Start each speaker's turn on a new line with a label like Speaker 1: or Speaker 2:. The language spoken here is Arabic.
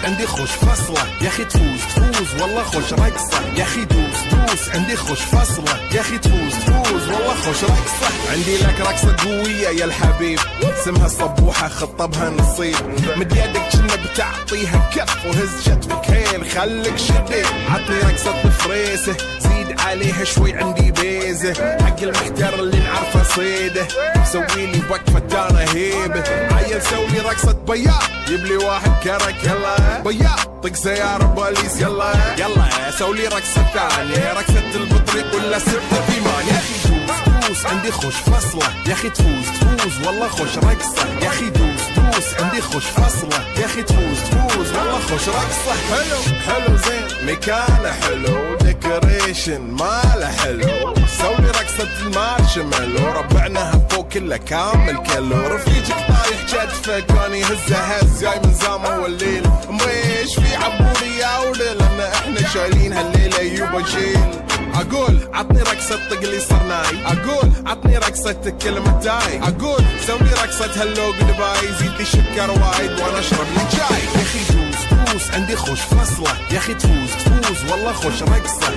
Speaker 1: عندي خوش فصلة يا اخي تفوز تفوز والله خوش رقصة يا اخي دوس دوس عندي خوش فصلة يا اخي تفوز تفوز والله خوش رقصة عندي لك رقصة قوية يا الحبيب اسمها الصبوحة خطبها نصيب مد يدك كنا بتعطيها كف وهز شتفك هيل خليك شديد عطني رقصة فريسة زيد عليها شوي عندي بيزة حق المحتار اللي نعرفه صيده سويلي وقفة انا هيبة عيل سوي رقصة بياض جيب لي واحد كرك يلا بياض طق سيارة بوليس يلا يلا سوي رقصة ثانية رقصة البطريق ولا سبتة في مان يا اخي دوس دوس عندي خوش فصلة يا اخي تفوز تفوز والله خوش رقصة يا اخي دوس دوس عندي خوش فصلة يا اخي تفوز تفوز والله خوش رقصة حلو حلو زين مكانه حلو ديكوريشن ماله حلو سوي رقصة المارشميلو ربعناها فوق كله كامل كيلو رفيجك طايح كتفك كان يهزها هز جاي من زامه والليل مريش في عبوري يا ولد لان احنا شايلين هالليلة يوبا جيل اقول عطني رقصة طقلي صرناي اقول عطني رقصة كلمة تاي اقول سوي رقصة هاللو دبي زيد لي شكر وايد وانا اشرب لي جاي يا اخي دوس دوس عندي خوش فصلة يا اخي تفوز تفوز والله خوش رقصة